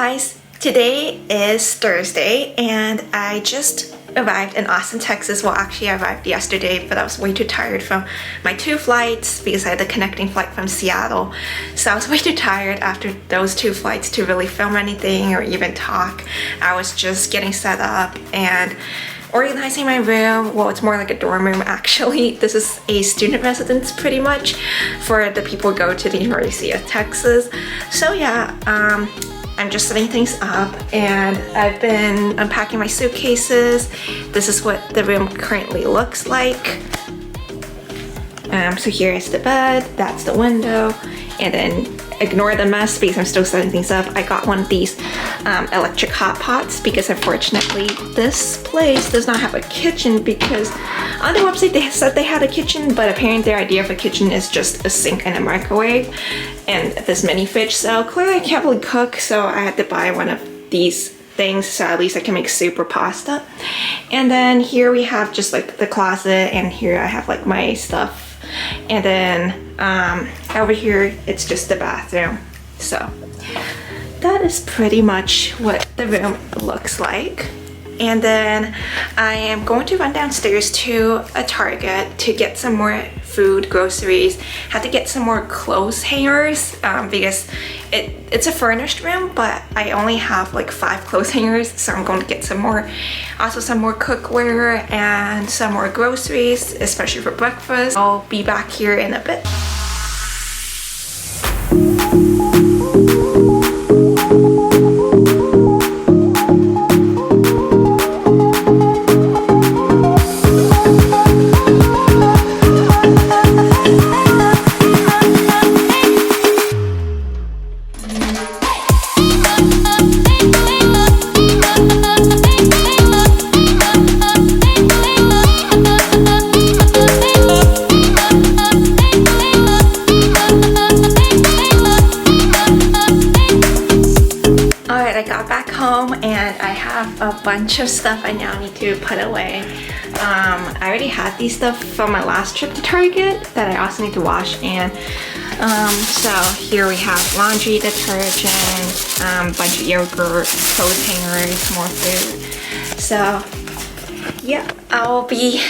guys, today is Thursday and I just arrived in Austin, Texas. Well, actually I arrived yesterday, but I was way too tired from my 2 flights because I had the connecting flight from Seattle. So I was way too tired after those 2 flights to really film anything or even talk. I was just getting set up and organizing my room. Well, it's more like a dorm room actually. This is a student residence pretty much for the people who go to the University of Texas. So yeah, I'm just setting things up and I've been unpacking my suitcases. This is what the room currently looks like. So here is the bed, that's the window, and then ignore the mess because I'm still setting things up. I got one of these electric hot pots because unfortunately this place does not have a kitchen, because on the website they said they had a kitchen, but apparently their idea of a kitchen is just a sink and a microwave and this mini fridge. So clearly I can't really cook, so I had to buy one of these things so at least I can make soup or pasta. And then here we have just like the closet, and here I have like my stuff. And then over here it's just the bathroom. So that is pretty much what the room looks like. And then I am going to run downstairs to a Target to get some more food, groceries. Had to get some more clothes hangers because it's a furnished room, but I only have like 5 clothes hangers, so I'm going to get some more. Also some more cookware and some more groceries, especially for breakfast. I'll be back here in a bit. And I have a bunch of stuff I now need to put away. I already had these stuff from my last trip to Target that I also need to wash. And so here we have laundry detergent, bunch of yogurt, clothes hangers, more food. So yeah, I'll be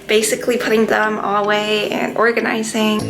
basically putting them all away and organizing.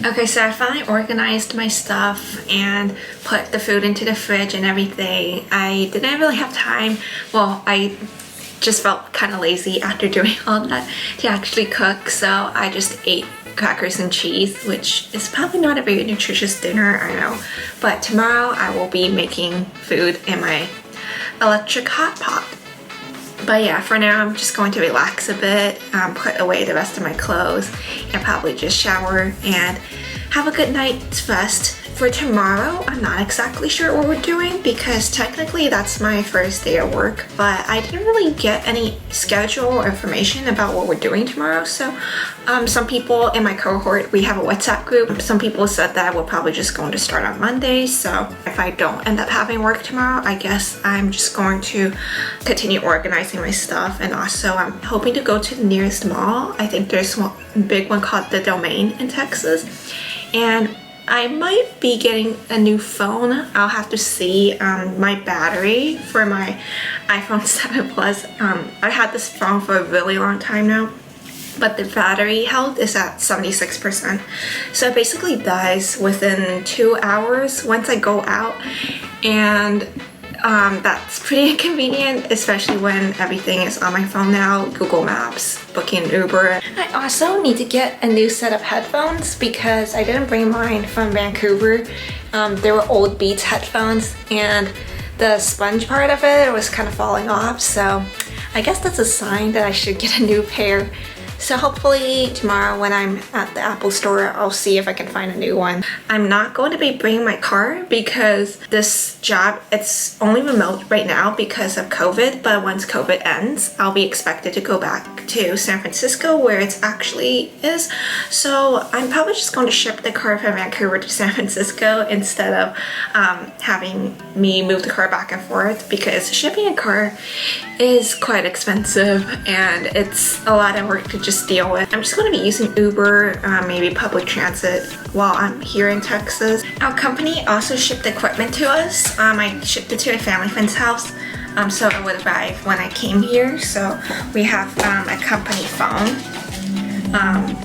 Okay, so I finally organized my stuff and put the food into the fridge and everything. I didn't really have time. Well, I just felt kind of lazy after doing all that to actually cook, so I just ate crackers and cheese, which is probably not a very nutritious dinner, I know. But tomorrow I will be making food in my electric hot pot. But yeah, for now I'm just going to relax a bit, put away the rest of my clothes, and probably just shower and have a good night's rest. For tomorrow, I'm not exactly sure what we're doing because technically that's my first day of work, but I didn't really get any schedule or information about what we're doing tomorrow. So some people in my cohort, we have a WhatsApp group. Some people said that we're probably just going to start on Monday. So if I don't end up having work tomorrow, I guess I'm just going to continue organizing my stuff. And also I'm hoping to go to the nearest mall. I think there's one big one called the Domain in Texas. And I might be getting a new phone. I'll have to see. My battery for my iPhone 7 Plus. I had this phone for a really long time now, but the battery health is at 76%. So it basically dies within 2 hours once I go out, and that's pretty inconvenient, especially when everything is on my phone now. Google Maps, booking Uber. I also need to get a new set of headphones because I didn't bring mine from Vancouver. They were old Beats headphones and the sponge part of it was kind of falling off, so I guess that's a sign that I should get a new pair. So hopefully tomorrow when I'm at the Apple store, I'll see if I can find a new one. I'm not going to be bringing my car because this job, it's only remote right now because of COVID, but once COVID ends, I'll be expected to go back to San Francisco where it actually is. So I'm probably just going to ship the car from Vancouver to San Francisco instead of having me move the car back and forth, because shipping a car is quite expensive and it's a lot of work to just deal with. I'm just going to be using Uber, maybe public transit while I'm here in Texas. Our company also shipped equipment to us. I shipped it to a family friend's house, so it would arrive when I came here. So we have a company phone,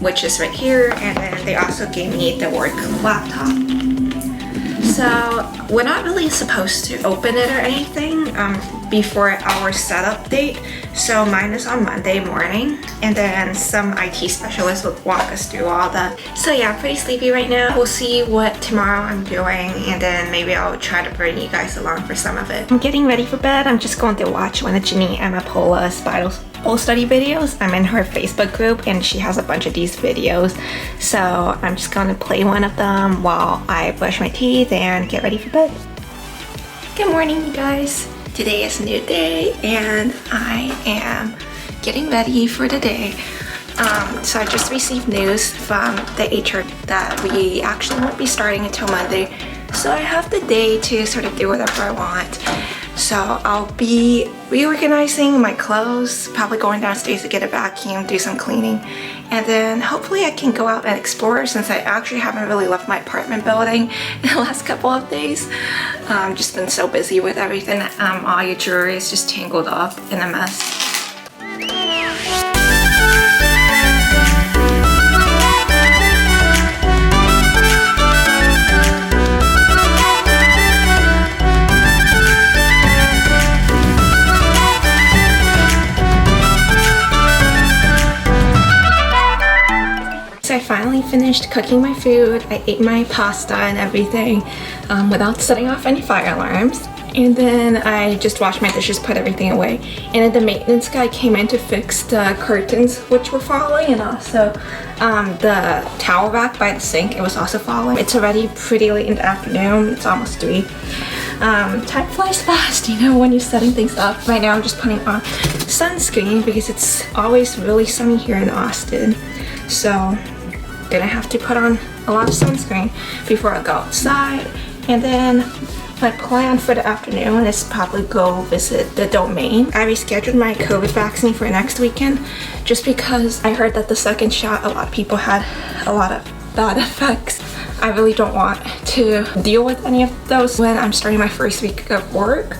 which is right here, and then they also gave me the work laptop. So we're not really supposed to open it or anything before our setup date. So mine is on Monday morning, and then some IT specialist will walk us through all that. So yeah, I'm pretty sleepy right now. We'll see what tomorrow I'm doing, and then maybe I'll try to bring you guys along for some of it. I'm getting ready for bed. I'm just going to watch one of Janine Amapola's Bible study videos. I'm in her Facebook group and she has a bunch of these videos. So I'm just gonna play one of them while I brush my teeth and get ready for bed. Good morning, you guys. Today is a new day and I am getting ready for the day. So I just received news from the HR that we actually won't be starting until Monday. So I have the day to sort of do whatever I want. So I'll be reorganizing my clothes, probably going downstairs to get a vacuum, do some cleaning, and then hopefully I can go out and explore since I actually haven't really left my apartment building in the last couple of days. Just been so busy with everything. All your jewelry is just tangled up in a mess. I finally finished cooking my food. I ate my pasta and everything without setting off any fire alarms. And then I just washed my dishes, put everything away. And then the maintenance guy came in to fix the curtains, which were falling, and also the towel rack by the sink, it was also falling. It's already pretty late in the afternoon. It's almost 3. Time flies fast, you know, when you're setting things up. Right now I'm just putting on sunscreen because it's always really sunny here in Austin. So gonna have to put on a lot of sunscreen before I go outside. And then my plan for the afternoon is probably go visit the Domain. I rescheduled my COVID vaccine for next weekend just because I heard that the second shot, a lot of people had a lot of bad effects. I really don't want to deal with any of those when I'm starting my first week of work.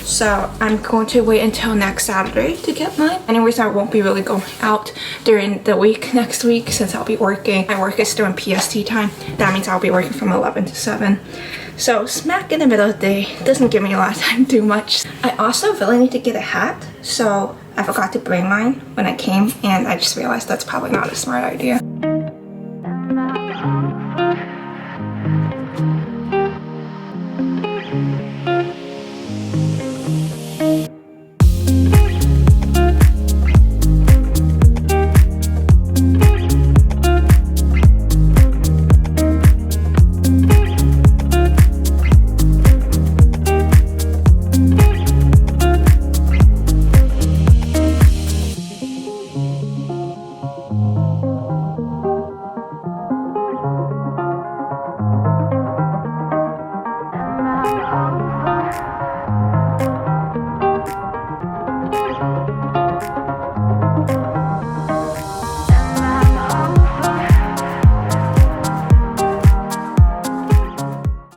So I'm going to wait until next Saturday to get mine. Anyways, I won't be really going out during the week next week since I'll be working. My work is during PST time. That means I'll be working from 11 to 7. So smack in the middle of the day. Doesn't give me a lot of time to do much. I also really need to get a hat. So I forgot to bring mine when I came and I just realized that's probably not a smart idea.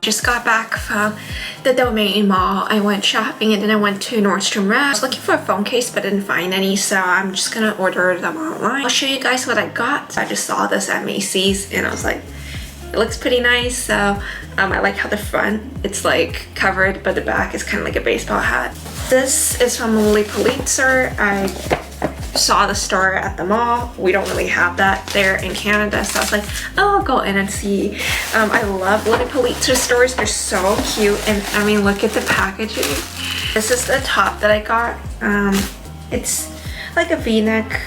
Just got back from the Domain Mall. I went shopping and then I went to Nordstrom Rack. I was looking for a phone case but didn't find any, so I'm just gonna order them online. I'll show you guys what I got. I just saw this at Macy's and I was like, it looks pretty nice. So I like how the front, it's like covered, but the back is kind of like a baseball hat. This is from Lilly Pulitzer. I saw the store at the mall. We don't really have that there in Canada, so I was like, oh, I'll go in and see. I love Lilly Pulitzer stores. They're so cute, and I mean, look at the packaging. This is the top that I got. It's like a v-neck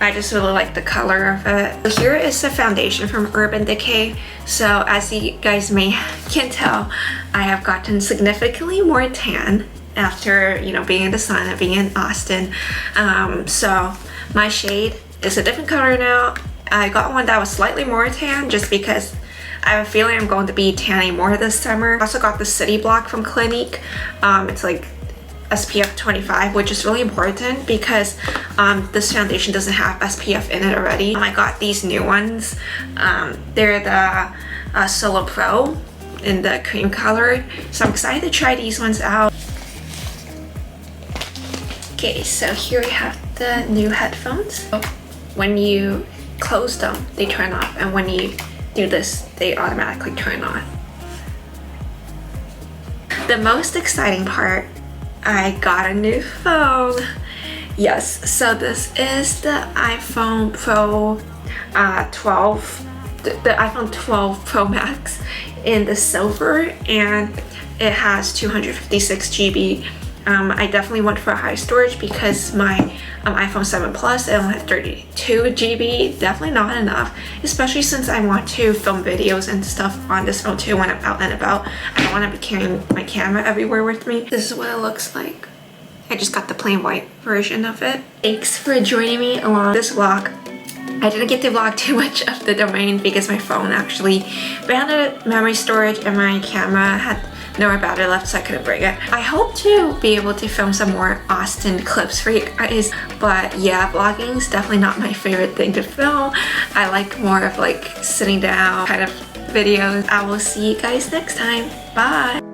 I just really like the color of it. Here is the foundation from Urban Decay. So as you guys can tell, I have gotten significantly more tan after, you know, being in the sun and being in Austin. So my shade is a different color now. I got one that was slightly more tan just because I have a feeling I'm going to be tanning more this summer. I also got the City Block from Clinique. It's like SPF 25, which is really important because this foundation doesn't have SPF in it already. I got these new ones. They're the Solo Pro in the cream color. So I'm excited to try these ones out. Okay, so here we have the new headphones. When you close them, they turn off, and when you do this, they automatically turn on. The most exciting part, I got a new phone. Yes, so this is the iPhone Pro 12, the iPhone 12 Pro Max in the silver, and it has 256 GB. I definitely went for high storage because my iPhone 7 Plus, it only had 32 GB. Definitely not enough, especially since I want to film videos and stuff on this phone too when I'm out and about. I don't want to be carrying my camera everywhere with me. This is what it looks like. I just got the plain white version of it. Thanks for joining me along this vlog. I didn't get to vlog too much of the domain because my phone actually ran out of memory storage and my camera had no more battery left, so I couldn't bring it. I hope to be able to film some more Austin clips for you guys, but yeah, vlogging is definitely not my favorite thing to film. I like more of like sitting down kind of videos. I will see you guys next time. Bye!